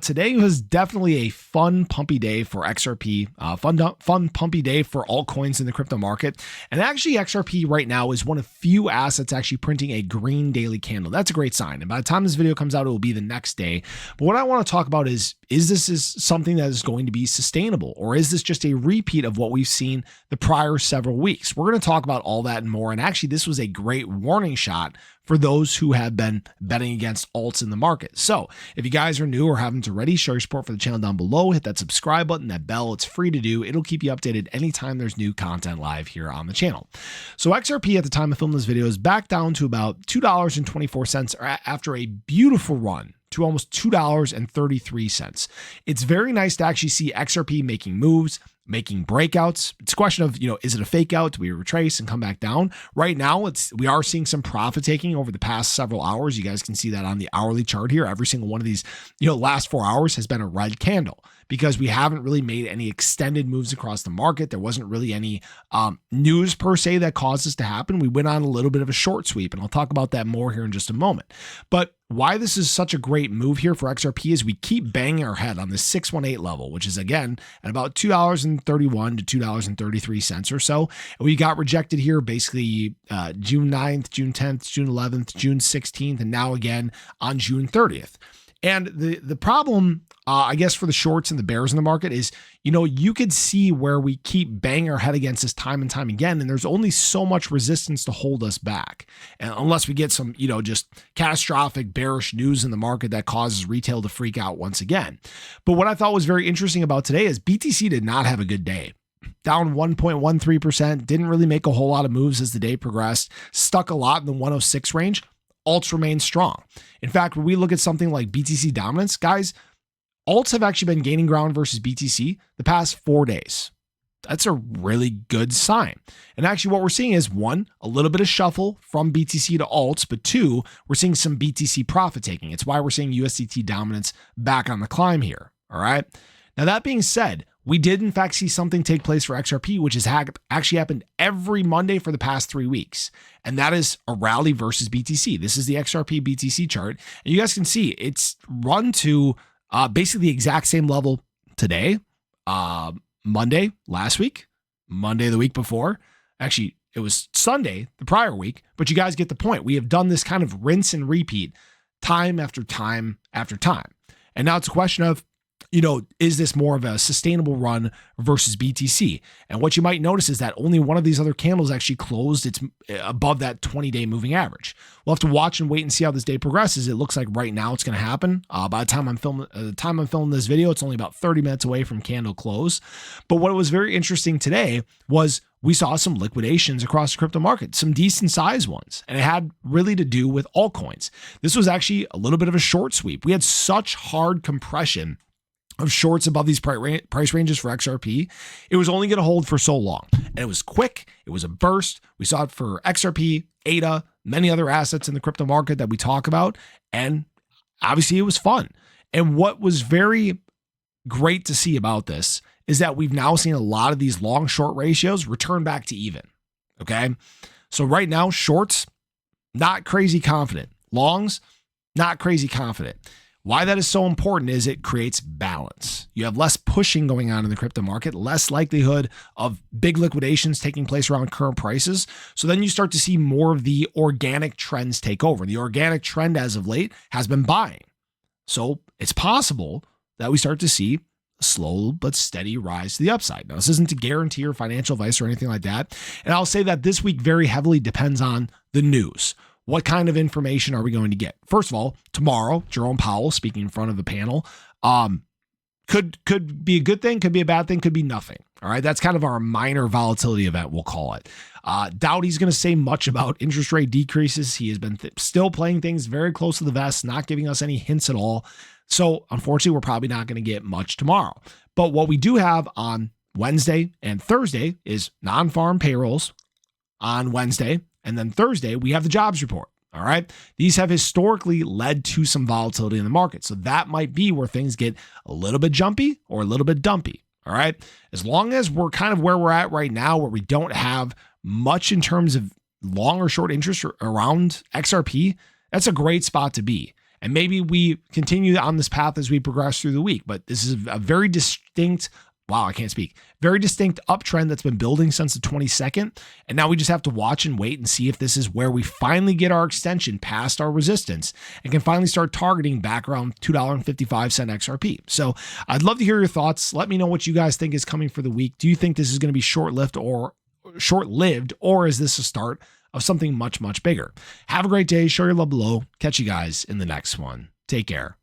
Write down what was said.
Today was definitely a fun, pumpy day for XRP, fun, pumpy day for altcoins in the crypto market. And actually, XRP right now is one of few assets actually printing a green daily candle. That's a great sign. And by the time this video comes out, it will be the next day. But what I want to talk about is this something that is going to be sustainable, or is this just a repeat of what we've seen the prior several weeks? We're going to talk about all that and more. And actually, this was a great warning shot for those who have been betting against alts in the market. So if you guys are new or haven't already, show your support for the channel down below. Hit that subscribe button, that bell. It's free to do. It'll keep you updated anytime there's new content live here on the channel. So XRP at the time of filming this video is back down to about $2.24 after a beautiful run to almost $2.33. It's very nice to actually see XRP making moves, making breakouts. It's a question of, is it a fake out? Do we retrace and come back down? Right now, we are seeing some profit taking over the past several hours. You guys can see that on the hourly chart here. Every single one of these, last 4 hours has been a red candle because we haven't really made any extended moves across the market. There wasn't really any news per se that caused this to happen. We went on a little bit of a short sweep, and I'll talk about that more here in just a moment. But why this is such a great move here for XRP is we keep banging our head on the 618 level, which is again at about $2.31 to $2.33 or so. And we got rejected here basically June 9th, June 10th, June 11th, June 16th, and now again on June 30th. And the problem, I guess, for the shorts and the bears in the market is, you could see where we keep banging our head against this time and time again, and there's only so much resistance to hold us back. And unless we get some, just catastrophic bearish news in the market that causes retail to freak out once again. But what I thought was very interesting about today is BTC did not have a good day. Down 1.13%, didn't really make a whole lot of moves as the day progressed, stuck a lot in the 106 range. Alts remain strong. In fact, when we look at something like BTC dominance, guys, alts have actually been gaining ground versus BTC the past 4 days. That's a really good sign. And actually what we're seeing is, one, a little bit of shuffle from BTC to alts, but two, we're seeing some BTC profit taking. It's why we're seeing USDT dominance back on the climb here. All right. Now, that being said, we did in fact see something take place for XRP, which has actually happened every Monday for the past 3 weeks. And that is a rally versus BTC. This is the XRP BTC chart. And you guys can see it's run to basically the exact same level today, Monday last week, Monday the week before. Actually, it was Sunday the prior week, but you guys get the point. We have done this kind of rinse and repeat time after time after time. And now it's a question of, is this more of a sustainable run versus BTC? And what you might notice is that only one of these other candles actually closed it's above that 20-day moving average. We'll have to watch and wait and see how this day progresses. It looks like right now it's going to happen. By the time I'm filming this video, it's only about 30 minutes away from candle close. But what was very interesting today was we saw some liquidations across the crypto market, some decent sized ones, and it had really to do with altcoins. This was actually a little bit of a short sweep. We had such hard compression of shorts above these price ranges for XRP. It was only going to hold for so long. And it was quick. It was a burst. We saw it for XRP, ADA, many other assets in the crypto market that we talk about. And obviously it was fun. And what was very great to see about this is that we've now seen a lot of these long short ratios return back to even. Okay. So right now, shorts, not crazy confident. Longs, not crazy confident. Why that is so important is it creates balance. You have less pushing going on in the crypto market, less likelihood of big liquidations taking place around current prices. So then you start to see more of the organic trends take over. The organic trend as of late has been buying. So it's possible that we start to see a slow but steady rise to the upside. Now, this isn't to guarantee or financial advice or anything like that. And I'll say that this week very heavily depends on the news. What kind of information are we going to get? First of all, tomorrow, Jerome Powell speaking in front of the panel could be a good thing, could be a bad thing, could be nothing. All right, that's kind of our minor volatility event, we'll call it. Doubt he's going to say much about interest rate decreases. He has been still playing things very close to the vest, not giving us any hints at all. So unfortunately, we're probably not going to get much tomorrow. But what we do have on Wednesday and Thursday is non-farm payrolls on Wednesday. And then Thursday, we have the jobs report. All right. These have historically led to some volatility in the market. So that might be where things get a little bit jumpy or a little bit dumpy. All right. As long as we're kind of where we're at right now, where we don't have much in terms of long or short interest around XRP, that's a great spot to be. And maybe we continue on this path as we progress through the week. But this is a very distinct, wow, I can't speak, very distinct uptrend that's been building since the 22nd. And now we just have to watch and wait and see if this is where we finally get our extension past our resistance and can finally start targeting back around $2.55 XRP. So I'd love to hear your thoughts. Let me know what you guys think is coming for the week. Do you think this is going to be short-lived, or is this a start of something much, much bigger? Have a great day. Show your love below. Catch you guys in the next one. Take care.